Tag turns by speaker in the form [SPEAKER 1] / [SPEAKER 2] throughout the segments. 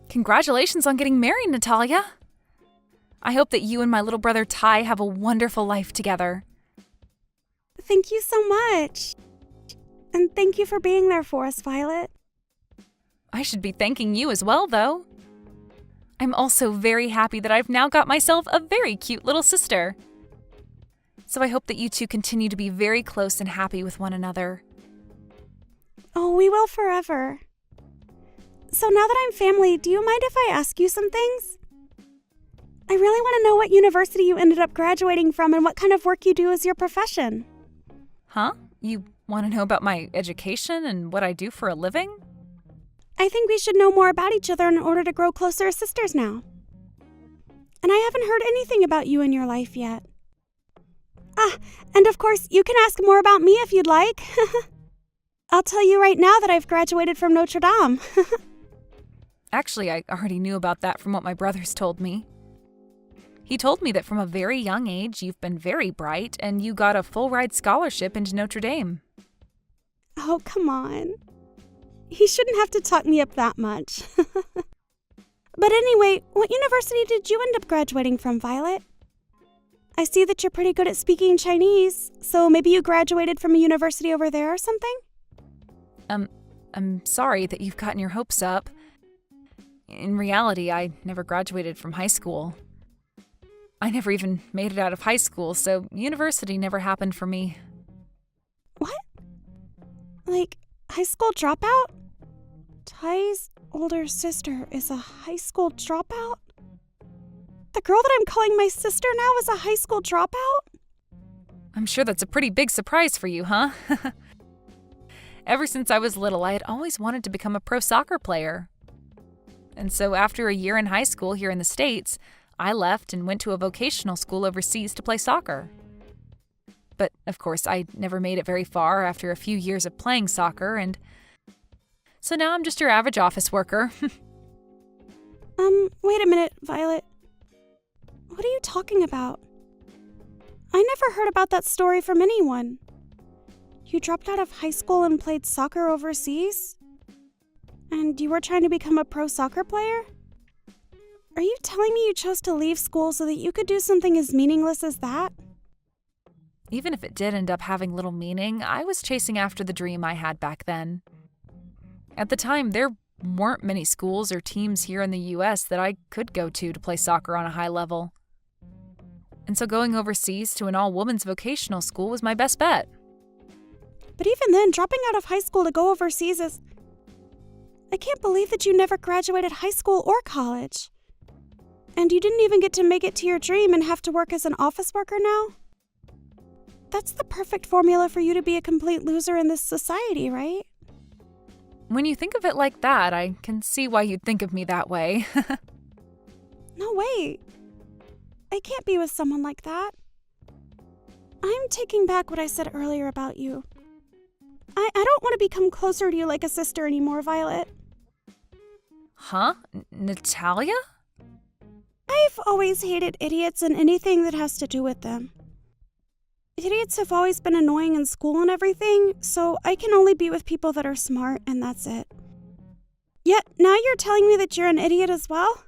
[SPEAKER 1] Congratulations on getting married, Natalia. I hope that you and my little brother Ty have a wonderful life together.
[SPEAKER 2] Thank you so much. And thank you for being there for us, Violet.
[SPEAKER 1] I should be thanking you as well, though. I'm also very happy that I've now got myself a very cute little sister. So I hope that you two continue to be very close and happy with one another.
[SPEAKER 2] Oh, we will forever. So now that I'm family, do you mind if I ask you some things? I really want to know what university you ended up graduating from and what kind of work you do as your profession.
[SPEAKER 1] Huh? You want to know about my education and what I do for a living?
[SPEAKER 2] I think we should know more about each other in order to grow closer as sisters now. And I haven't heard anything about you in your life yet. And of course, you can ask more about me if you'd like. I'll tell you right now that I've graduated from Notre Dame.
[SPEAKER 1] Actually, I already knew about that from what my brothers told me. He told me that from a very young age, you've been very bright and you got a full-ride scholarship into Notre Dame.
[SPEAKER 2] Oh, come on. He shouldn't have to talk me up that much. But anyway, what university did you end up graduating from, Violet? I see that you're pretty good at speaking Chinese, so maybe you graduated from a university over there or something?
[SPEAKER 1] I'm sorry that you've gotten your hopes up. In reality, I never graduated from high school. I never even made it out of high school, so university never happened for me.
[SPEAKER 2] What? Like, high school dropout? Ty's older sister is a high school dropout? The girl that I'm calling my sister now is a high school dropout?
[SPEAKER 1] I'm sure that's a pretty big surprise for you, huh? Ever since I was little, I had always wanted to become a pro soccer player. And so after a year in high school here in the States, I left and went to a vocational school overseas to play soccer. But, of course, I never made it very far after a few years of playing soccer, and so now I'm just your average office worker.
[SPEAKER 2] Wait a minute, Violet. What are you talking about? I never heard about that story from anyone. You dropped out of high school and played soccer overseas? And you were trying to become a pro soccer player? Are you telling me you chose to leave school so that you could do something as meaningless as that?
[SPEAKER 1] Even if it did end up having little meaning, I was chasing after the dream I had back then. At the time, there weren't many schools or teams here in the U.S. that I could go to play soccer on a high level. And so going overseas to an all-women's vocational school was my best bet.
[SPEAKER 2] But even then, dropping out of high school to go overseas is... I can't believe that you never graduated high school or college. And you didn't even get to make it to your dream and have to work as an office worker now? That's the perfect formula for you to be a complete loser in this society, right?
[SPEAKER 1] When you think of it like that, I can see why you'd think of me that way.
[SPEAKER 2] No, wait. I can't be with someone like that. I'm taking back what I said earlier about you. I don't want to become closer to you like a sister anymore, Violet.
[SPEAKER 1] Huh? Natalia?
[SPEAKER 2] I've always hated idiots and anything that has to do with them. Idiots have always been annoying in school and everything, so I can only be with people that are smart, and that's it. Yet, now you're telling me that you're an idiot as well?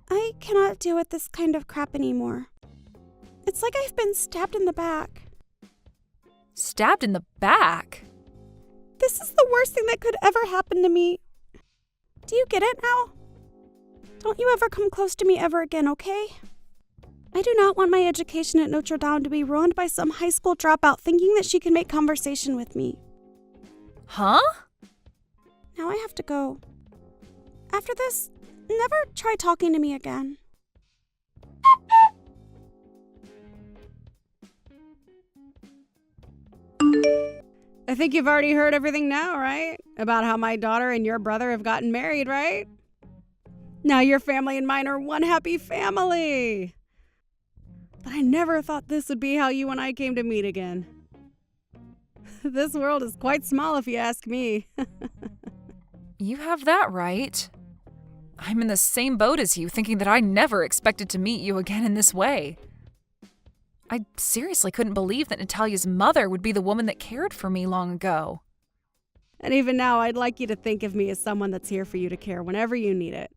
[SPEAKER 2] I cannot deal with this kind of crap anymore. It's like I've been stabbed in the back.
[SPEAKER 1] Stabbed in the back?
[SPEAKER 2] This is the worst thing that could ever happen to me. Do you get it now? Don't you ever come close to me ever again, okay? I do not want my education at Notre Dame to be ruined by some high school dropout thinking that she can make conversation with me.
[SPEAKER 1] Huh?
[SPEAKER 2] Now I have to go. After this, never try talking to me again.
[SPEAKER 3] I think you've already heard everything now, right? About how my daughter and your brother have gotten married, right? Now your family and mine are one happy family. But I never thought this would be how you and I came to meet again. This world is quite small if you ask me.
[SPEAKER 1] You have that right. I'm in the same boat as you, thinking that I never expected to meet you again in this way. I seriously couldn't believe that Natalia's mother would be the woman that cared for me long ago.
[SPEAKER 3] And even now, I'd like you to think of me as someone that's here for you to care whenever you need it.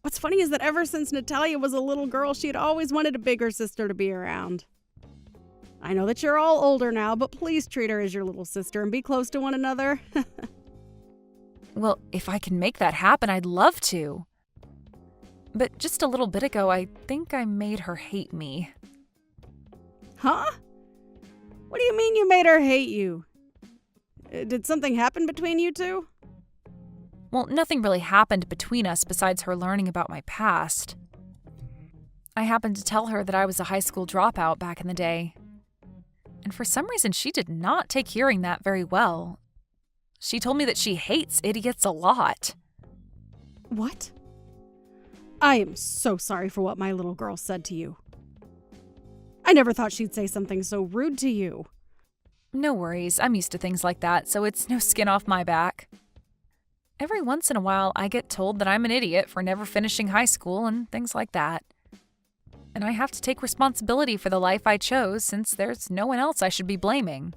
[SPEAKER 3] What's funny is that ever since Natalia was a little girl, she had always wanted a bigger sister to be around. I know that you're all older now, but please treat her as your little sister and be close to one another.
[SPEAKER 1] Well, if I can make that happen, I'd love to. But just a little bit ago, I think I made her hate me.
[SPEAKER 3] Huh? What do you mean you made her hate you? Did something happen between you two?
[SPEAKER 1] Well, nothing really happened between us besides her learning about my past. I happened to tell her that I was a high school dropout back in the day. And for some reason, she did not take hearing that very well. She told me that she hates idiots a lot.
[SPEAKER 3] What? I am so sorry for what my little girl said to you. I never thought she'd say something so rude to you.
[SPEAKER 1] No worries, I'm used to things like that, so it's no skin off my back. Every once in a while, I get told that I'm an idiot for never finishing high school and things like that. And I have to take responsibility for the life I chose since there's no one else I should be blaming.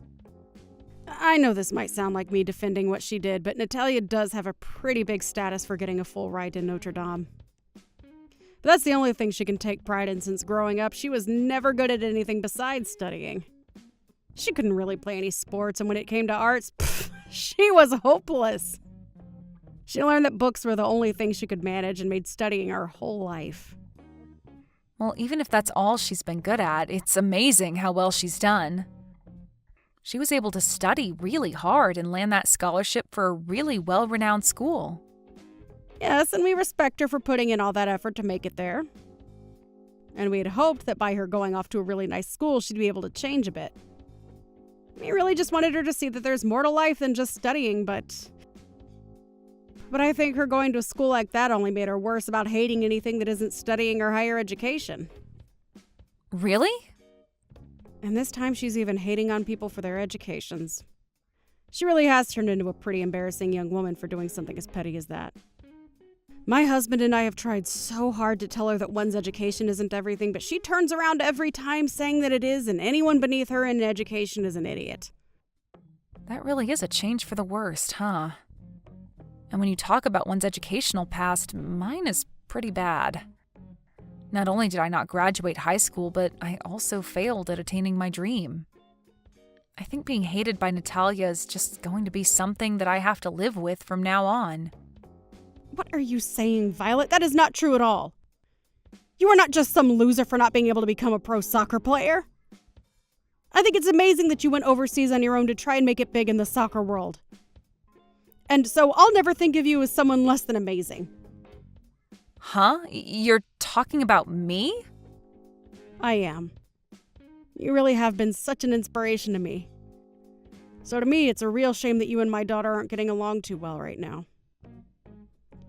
[SPEAKER 3] I know this might sound like me defending what she did, but Natalia does have a pretty big status for getting a full ride to Notre Dame. But that's the only thing she can take pride in since growing up. She was never good at anything besides studying. She couldn't really play any sports, and when it came to arts, she was hopeless. She learned that books were the only thing she could manage and made studying her whole life.
[SPEAKER 1] Well, even if that's all she's been good at, it's amazing how well she's done. She was able to study really hard and land that scholarship for a really well-renowned school.
[SPEAKER 3] Yes, and we respect her for putting in all that effort to make it there. And we had hoped that by her going off to a really nice school, she'd be able to change a bit. We really just wanted her to see that there's more to life than just studying, but I think her going to a school like that only made her worse about hating anything that isn't studying or higher education.
[SPEAKER 1] Really?
[SPEAKER 3] And this time she's even hating on people for their educations. She really has turned into a pretty embarrassing young woman for doing something as petty as that. My husband and I have tried so hard to tell her that one's education isn't everything, but she turns around every time saying that it is, and anyone beneath her in education is an idiot.
[SPEAKER 1] That really is a change for the worst, huh? And when you talk about one's educational past, mine is pretty bad. Not only did I not graduate high school, but I also failed at attaining my dream. I think being hated by Natalia is just going to be something that I have to live with from now on.
[SPEAKER 3] What are you saying, Violet? That is not true at all. You are not just some loser for not being able to become a pro soccer player. I think it's amazing that you went overseas on your own to try and make it big in the soccer world. And so I'll never think of you as someone less than amazing.
[SPEAKER 1] Huh? You're talking about me?
[SPEAKER 3] I am. You really have been such an inspiration to me. So to me, it's a real shame that you and my daughter aren't getting along too well right now.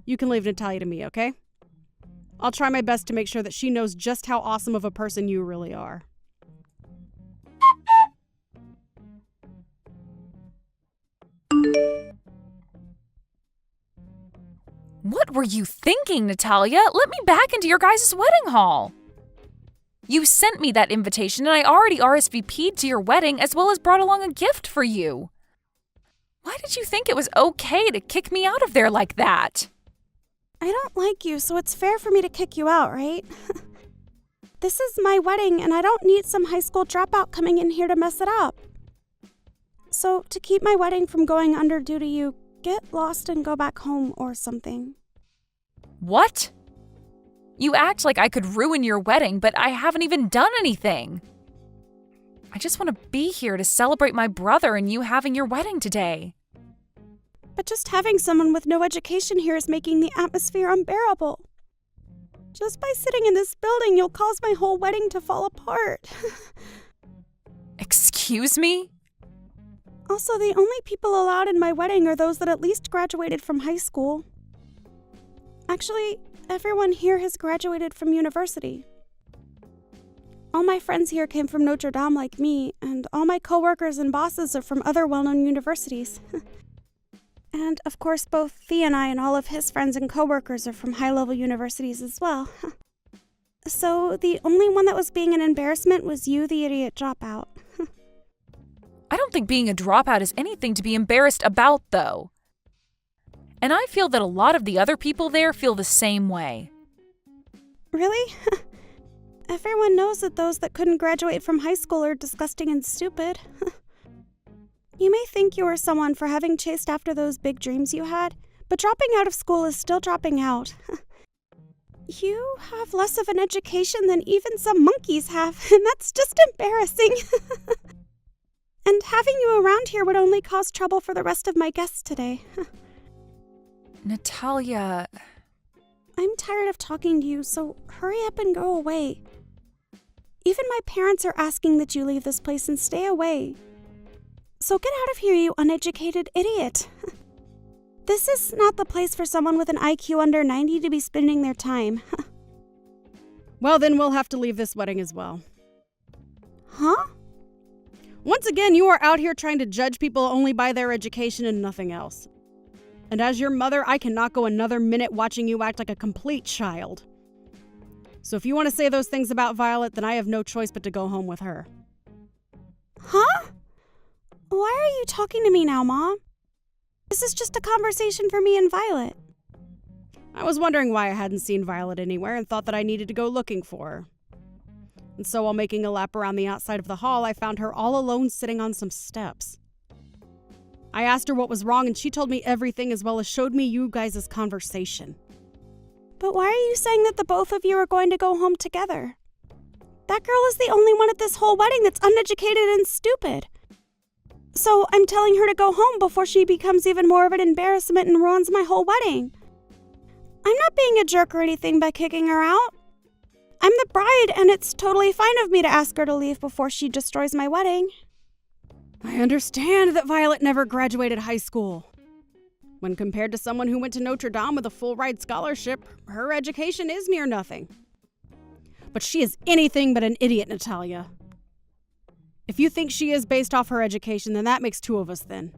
[SPEAKER 3] You can leave Natalia to me, okay? I'll try my best to make sure that she knows just how awesome of a person you really are.
[SPEAKER 1] What were you thinking, Natalia? Let me back into your guys' wedding hall. You sent me that invitation and I already RSVP'd to your wedding as well as brought along a gift for you. Why did you think it was okay to kick me out of there like that?
[SPEAKER 2] I don't like you, so it's fair for me to kick you out, right? This is my wedding, and I don't need some high school dropout coming in here to mess it up. So, to keep my wedding from going under due to you, get lost and go back home or something.
[SPEAKER 1] What? You act like I could ruin your wedding, but I haven't even done anything. I just want to be here to celebrate my brother and you having your wedding today.
[SPEAKER 2] But just having someone with no education here is making the atmosphere unbearable. Just by sitting in this building, you'll cause my whole wedding to fall apart.
[SPEAKER 1] Excuse me?
[SPEAKER 2] Also, the only people allowed in my wedding are those that at least graduated from high school. Actually, everyone here has graduated from university. All my friends here came from Notre Dame like me, and all my coworkers and bosses are from other well-known universities. And, of course, both Thea and I and all of his friends and coworkers are from high-level universities as well. So, the only one that was being an embarrassment was you, the idiot dropout.
[SPEAKER 1] I don't think being a dropout is anything to be embarrassed about, though. And I feel that a lot of the other people there feel the same way.
[SPEAKER 2] Really? Everyone knows that those that couldn't graduate from high school are disgusting and stupid. You may think you are someone for having chased after those big dreams you had, but dropping out of school is still dropping out. You have less of an education than even some monkeys have, and that's just embarrassing. And having you around here would only cause trouble for the rest of my guests today.
[SPEAKER 1] Natalia...
[SPEAKER 2] I'm tired of talking to you, so hurry up and go away. Even my parents are asking that you leave this place and stay away. So get out of here, you uneducated idiot. This is not the place for someone with an IQ under 90 to be spending their time.
[SPEAKER 3] Well, then we'll have to leave this wedding as well.
[SPEAKER 2] Huh?
[SPEAKER 3] Once again, you are out here trying to judge people only by their education and nothing else. And as your mother, I cannot go another minute watching you act like a complete child. So if you want to say those things about Violet, then I have no choice but to go home with her.
[SPEAKER 2] Huh? Why are you talking to me now, Mom? This is just a conversation for me and Violet.
[SPEAKER 3] I was wondering why I hadn't seen Violet anywhere and thought that I needed to go looking for her. And so while making a lap around the outside of the hall, I found her all alone sitting on some steps. I asked her what was wrong and she told me everything as well as showed me you guys' conversation.
[SPEAKER 2] But why are you saying that the both of you are going to go home together? That girl is the only one at this whole wedding that's uneducated and stupid. So I'm telling her to go home before she becomes even more of an embarrassment and ruins my whole wedding. I'm not being a jerk or anything by kicking her out. I'm the bride, and it's totally fine of me to ask her to leave before she destroys my wedding.
[SPEAKER 3] I understand that Violet never graduated high school. When compared to someone who went to Notre Dame with a full-ride scholarship, her education is near nothing. But she is anything but an idiot, Natalia. If you think she is based off her education, then that makes two of us then.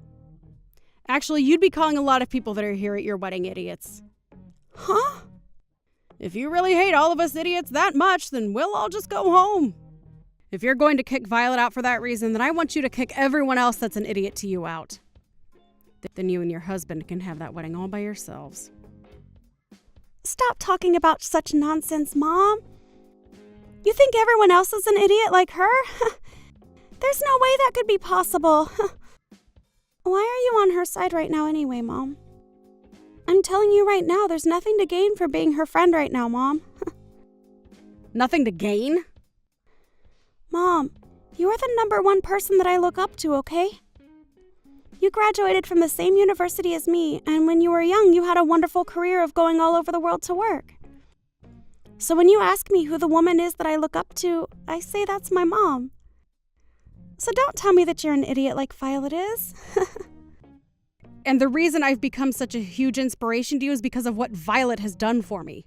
[SPEAKER 3] Actually, you'd be calling a lot of people that are here at your wedding idiots.
[SPEAKER 2] Huh?
[SPEAKER 3] If you really hate all of us idiots that much, then we'll all just go home. If you're going to kick Violet out for that reason, then I want you to kick everyone else that's an idiot to you out. Then you and your husband can have that wedding all by yourselves.
[SPEAKER 2] Stop talking about such nonsense, Mom. You think everyone else is an idiot like her? There's no way that could be possible. Why are you on her side right now anyway, Mom? I'm telling you right now, there's nothing to gain for being her friend right now, Mom.
[SPEAKER 3] Nothing to gain?
[SPEAKER 2] Mom, you are the number one person that I look up to, okay? You graduated from the same university as me, and when you were young, you had a wonderful career of going all over the world to work. So when you ask me who the woman is that I look up to, I say that's my mom. So don't tell me that you're an idiot like Violet is.
[SPEAKER 3] And the reason I've become such a huge inspiration to you is because of what Violet has done for me.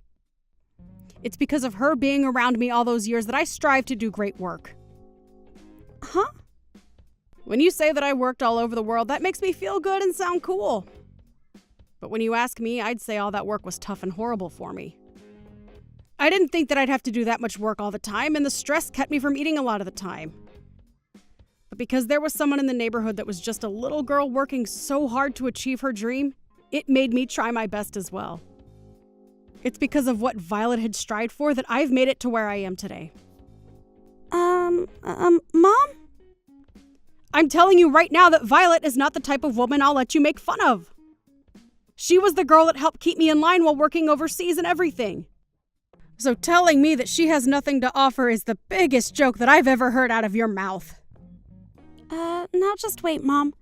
[SPEAKER 3] It's because of her being around me all those years that I strive to do great work.
[SPEAKER 2] Huh?
[SPEAKER 3] When you say that I worked all over the world, that makes me feel good and sound cool. But when you ask me, I'd say all that work was tough and horrible for me. I didn't think that I'd have to do that much work all the time, and the stress kept me from eating a lot of the time. But because there was someone in the neighborhood that was just a little girl working so hard to achieve her dream, it made me try my best as well. It's because of what Violet had strived for that I've made it to where I am today.
[SPEAKER 2] Mom?
[SPEAKER 3] I'm telling you right now that Violet is not the type of woman I'll let you make fun of. She was the girl that helped keep me in line while working overseas and everything. So telling me that she has nothing to offer is the biggest joke that I've ever heard out of your mouth.
[SPEAKER 2] Now just wait, Mom.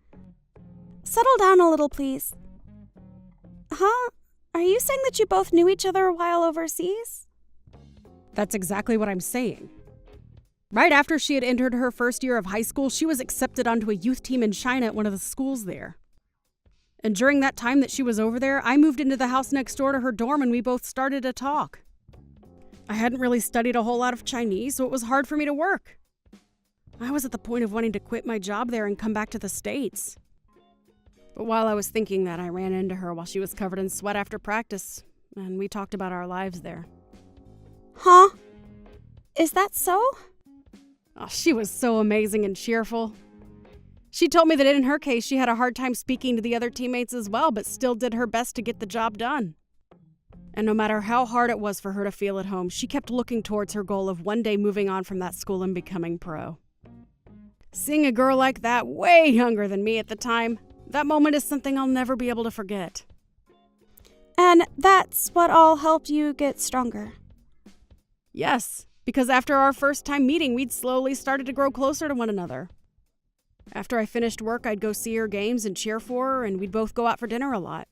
[SPEAKER 2] Settle down a little, please. Huh? Are you saying that you both knew each other while overseas?
[SPEAKER 3] That's exactly what I'm saying. Right after she had entered her first year of high school, she was accepted onto a youth team in China at one of the schools there. And during that time that she was over there, I moved into the house next door to her dorm and we both started to talk. I hadn't really studied a whole lot of Chinese, so it was hard for me to work. I was at the point of wanting to quit my job there and come back to the States. But while I was thinking that, I ran into her while she was covered in sweat after practice, and we talked about our lives there.
[SPEAKER 2] Huh? Is that so?
[SPEAKER 3] Oh, she was so amazing and cheerful. She told me that in her case, she had a hard time speaking to the other teammates as well, but still did her best to get the job done. And no matter how hard it was for her to feel at home, she kept looking towards her goal of one day moving on from that school and becoming pro. Seeing a girl like that, way younger than me at the time, that moment is something I'll never be able to forget.
[SPEAKER 2] And that's what all helped you get stronger.
[SPEAKER 3] Yes, because after our first time meeting, we'd slowly started to grow closer to one another. After I finished work, I'd go see her games and cheer for her, and we'd both go out for dinner a lot.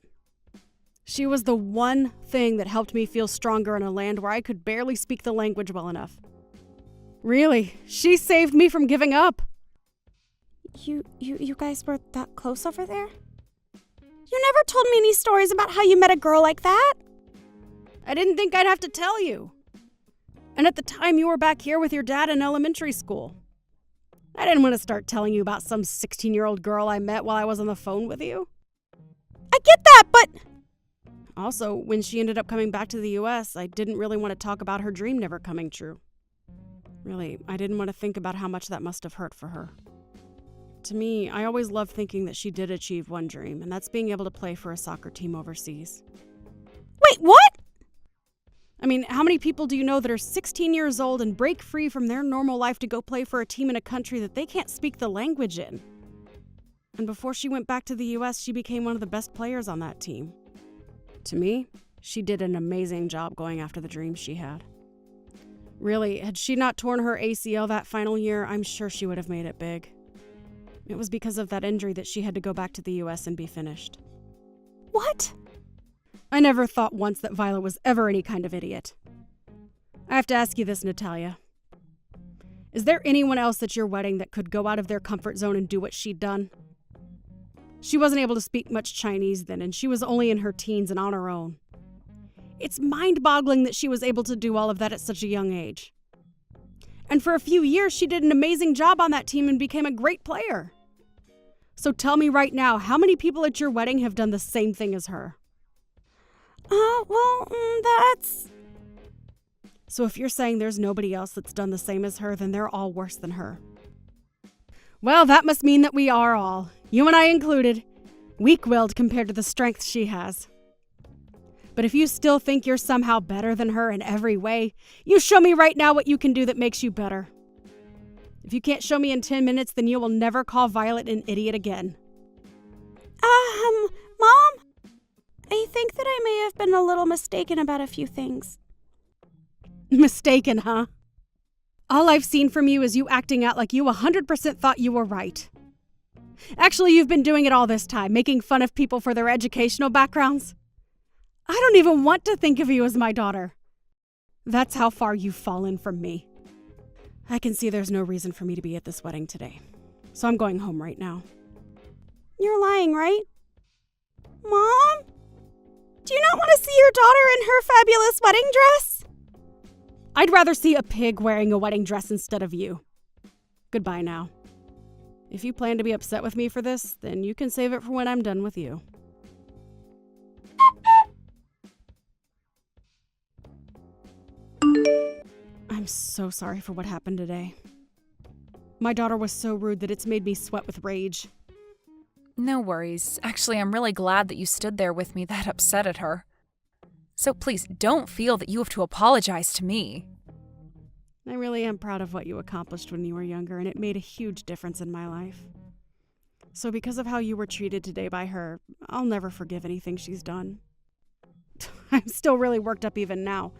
[SPEAKER 3] She was the one thing that helped me feel stronger in a land where I could barely speak the language well enough. Really, she saved me from giving up.
[SPEAKER 2] You guys were that close over there? You never told me any stories about how you met a girl like that.
[SPEAKER 3] I didn't think I'd have to tell you. And at the time, you were back here with your dad in elementary school. I didn't want to start telling you about some 16-year-old girl I met while I was on the phone with you.
[SPEAKER 2] I get that, but...
[SPEAKER 3] Also, when she ended up coming back to the U.S., I didn't really want to talk about her dream never coming true. Really, I didn't want to think about how much that must have hurt for her. To me, I always loved thinking that she did achieve one dream, and that's being able to play for a soccer team overseas.
[SPEAKER 2] Wait, what?
[SPEAKER 3] I mean, how many people do you know that are 16 years old and break free from their normal life to go play for a team in a country that they can't speak the language in? And before she went back to the U.S., she became one of the best players on that team. To me, she did an amazing job going after the dreams she had. Really, had she not torn her ACL that final year, I'm sure she would have made it big. It was because of that injury that she had to go back to the U.S. and be finished.
[SPEAKER 2] What?
[SPEAKER 3] I never thought once that Violet was ever any kind of idiot. I have to ask you this, Natalia. Is there anyone else at your wedding that could go out of their comfort zone and do what she'd done? She wasn't able to speak much Chinese then, and she was only in her teens and on her own. It's mind-boggling that she was able to do all of that at such a young age. And for a few years, she did an amazing job on that team and became a great player. So tell me right now, how many people at your wedding have done the same thing as her?
[SPEAKER 2] That's...
[SPEAKER 3] So if you're saying there's nobody else that's done the same as her, then they're all worse than her. Well, that must mean that we are all, you and I included, weak-willed compared to the strength she has. But if you still think you're somehow better than her in every way, you show me right now what you can do that makes you better. If you can't show me in 10 minutes, then you will never call Violet an idiot again.
[SPEAKER 2] Mom? I think that I may have been a little mistaken about a few things.
[SPEAKER 3] Mistaken, huh? All I've seen from you is you acting out like you 100% thought you were right. Actually, you've been doing it all this time, making fun of people for their educational backgrounds. I don't even want to think of you as my daughter. That's how far you've fallen from me. I can see there's no reason for me to be at this wedding today, so I'm going home right now.
[SPEAKER 2] You're lying, right? Mom? Do you not want to see your daughter in her fabulous wedding dress?
[SPEAKER 3] I'd rather see a pig wearing a wedding dress instead of you. Goodbye now. If you plan to be upset with me for this, then you can save it for when I'm done with you. I'm so sorry for what happened today. My daughter was so rude that it's made me sweat with rage.
[SPEAKER 1] No worries. Actually, I'm really glad that you stood there with me that upset at her. So please don't feel that you have to apologize to me.
[SPEAKER 3] I really am proud of what you accomplished when you were younger, and it made a huge difference in my life. So because of how you were treated today by her, I'll never forgive anything she's done. I'm still really worked up even now.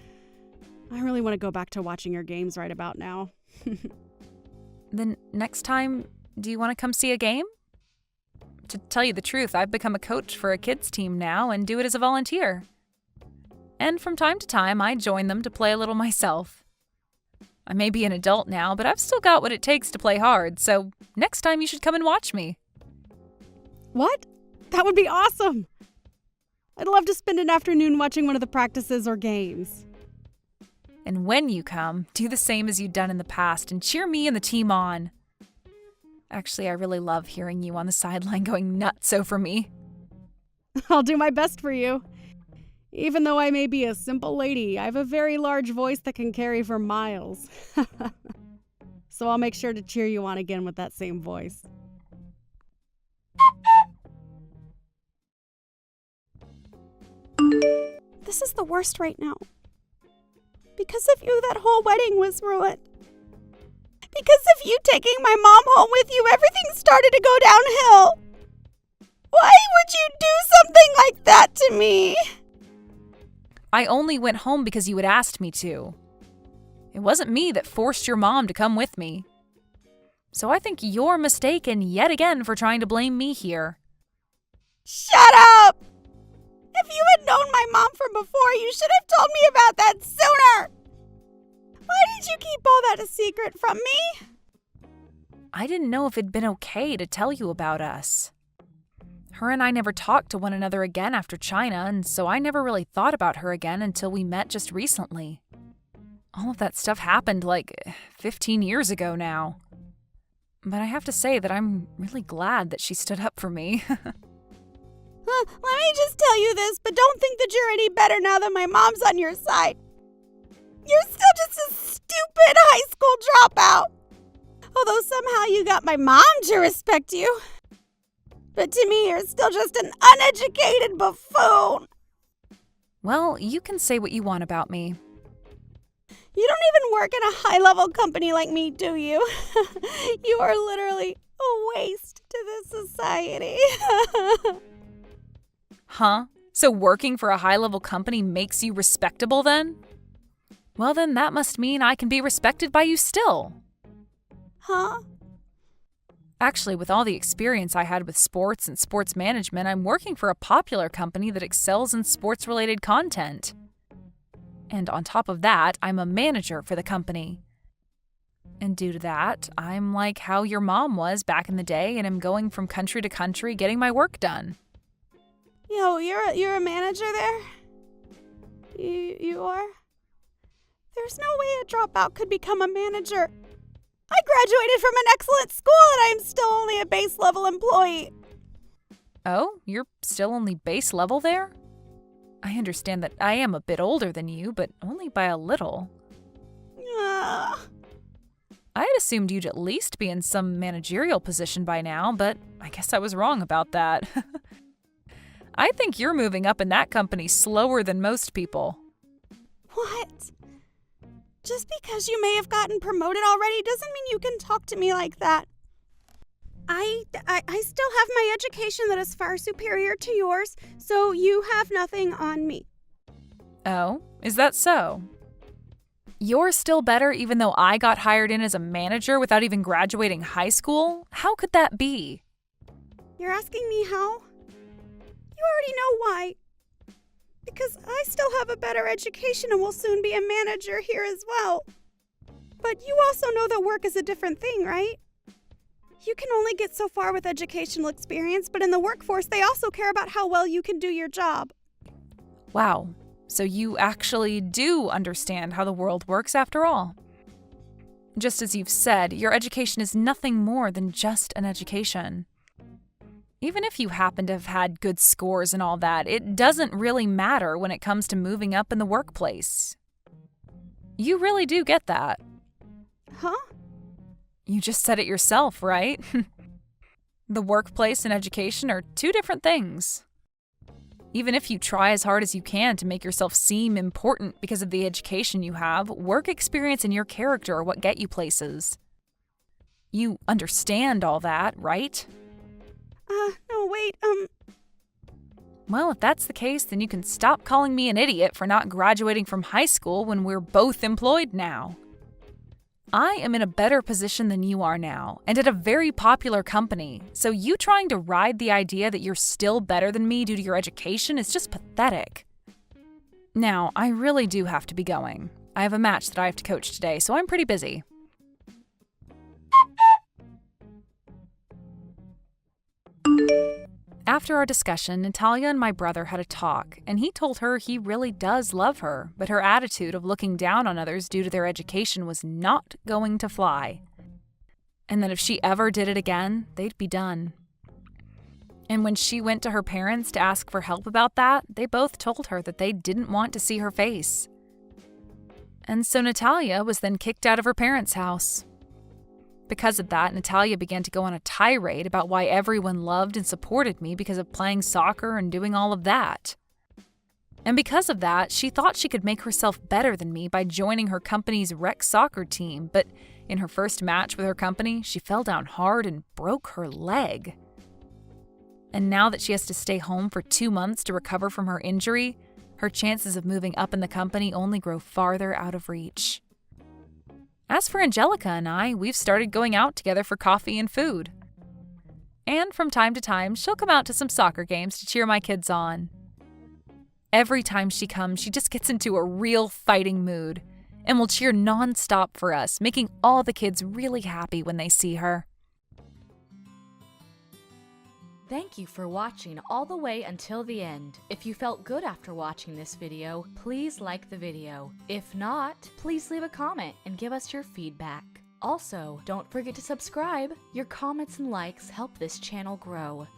[SPEAKER 3] I really want to go back to watching your games right about now.
[SPEAKER 1] Then next time, do you want to come see a game? To tell you the truth, I've become a coach for a kids team now and do it as a volunteer. And from time to time, I join them to play a little myself. I may be an adult now, but I've still got what it takes to play hard, so next time you should come and watch me.
[SPEAKER 3] What? That would be awesome! I'd love to spend an afternoon watching one of the practices or games.
[SPEAKER 1] And when you come, do the same as you've done in the past and cheer me and the team on. Actually, I really love hearing you on the sideline going nuts over me.
[SPEAKER 3] I'll do my best for you. Even though I may be a simple lady, I have a very large voice that can carry for miles. So I'll make sure to cheer you on again with that same voice.
[SPEAKER 2] This is the worst right now. Because of you, that whole wedding was ruined. Because of you taking my mom home with you, everything started to go downhill. Why would you do something like that to me?
[SPEAKER 1] I only went home because you had asked me to. It wasn't me that forced your mom to come with me. So I think you're mistaken yet again for trying to blame me here.
[SPEAKER 2] Shut up! If you had known my mom from before, you should have told me about that sooner! Why did you keep all that a secret from me?
[SPEAKER 1] I didn't know if it'd been okay to tell you about us. Her and I never talked to one another again after China, and so I never really thought about her again until we met just recently. All of that stuff happened like 15 years ago now. But I have to say that I'm really glad that she stood up for me.
[SPEAKER 2] Let me just tell you this, but don't think that you're any better now that my mom's on your side. You're still just a stupid high school dropout. Although somehow you got my mom to respect you. But to me, you're still just an uneducated buffoon.
[SPEAKER 1] Well, you can say what you want about me.
[SPEAKER 2] You don't even work in a high-level company like me, do you? You are literally a waste to this society.
[SPEAKER 1] Huh? So working for a high-level company makes you respectable then? Well then that must mean I can be respected by you still.
[SPEAKER 2] Huh?
[SPEAKER 1] Actually, with all the experience I had with sports and sports management, I'm working for a popular company that excels in sports-related content. And on top of that, I'm a manager for the company. And due to that, I'm like how your mom was back in the day and am going from country to country getting my work done.
[SPEAKER 2] Yo, you're a manager there? You are? There's no way a dropout could become a manager. I graduated from an excellent school and I'm still only a base level employee.
[SPEAKER 1] Oh, you're still only base level there? I understand that I am a bit older than you, but only by a little. I had assumed you'd at least be in some managerial position by now, but I guess I was wrong about that. I think you're moving up in that company slower than most people.
[SPEAKER 2] What? Just because you may have gotten promoted already doesn't mean you can talk to me like that. I still have my education that is far superior to yours, so you have nothing on me.
[SPEAKER 1] Oh, is that so? You're still better even though I got hired in as a manager without even graduating high school? How could that be?
[SPEAKER 2] You're asking me how? You already know why. Because I still have a better education and will soon be a manager here as well. But you also know that work is a different thing, right? You can only get so far with educational experience, but in the workforce, they also care about how well you can do your job.
[SPEAKER 1] Wow, so you actually do understand how the world works after all. Just as you've said, your education is nothing more than just an education. Even if you happen to have had good scores and all that, it doesn't really matter when it comes to moving up in the workplace. You really do get that.
[SPEAKER 2] Huh?
[SPEAKER 1] You just said it yourself, right? The workplace and education are two different things. Even if you try as hard as you can to make yourself seem important because of the education you have, work experience and your character are what get you places. You understand all that, right?
[SPEAKER 2] No, wait,
[SPEAKER 1] Well, if that's the case, then you can stop calling me an idiot for not graduating from high school when we're both employed now. I am in a better position than you are now, and at a very popular company, so you trying to ride the idea that you're still better than me due to your education is just pathetic. Now, I really do have to be going. I have a match that I have to coach today, so I'm pretty busy. After our discussion, Natalia and my brother had a talk, and he told her he really does love her, but her attitude of looking down on others due to their education was not going to fly. And that if she ever did it again, they'd be done. And when she went to her parents to ask for help about that, they both told her that they didn't want to see her face. And so Natalia was then kicked out of her parents' house. Because of that, Natalia began to go on a tirade about why everyone loved and supported me because of playing soccer and doing all of that. And because of that, she thought she could make herself better than me by joining her company's rec soccer team, but in her first match with her company, she fell down hard and broke her leg. And now that she has to stay home for 2 months to recover from her injury, her chances of moving up in the company only grow farther out of reach. As for Angelica and I, we've started going out together for coffee and food. And from time to time, she'll come out to some soccer games to cheer my kids on. Every time she comes, she just gets into a real fighting mood and will cheer nonstop for us, making all the kids really happy when they see her.
[SPEAKER 4] Thank you for watching all the way until the end. If you felt good after watching this video, please like the video. If not, please leave a comment and give us your feedback. Also, don't forget to subscribe. Your comments and likes help this channel grow.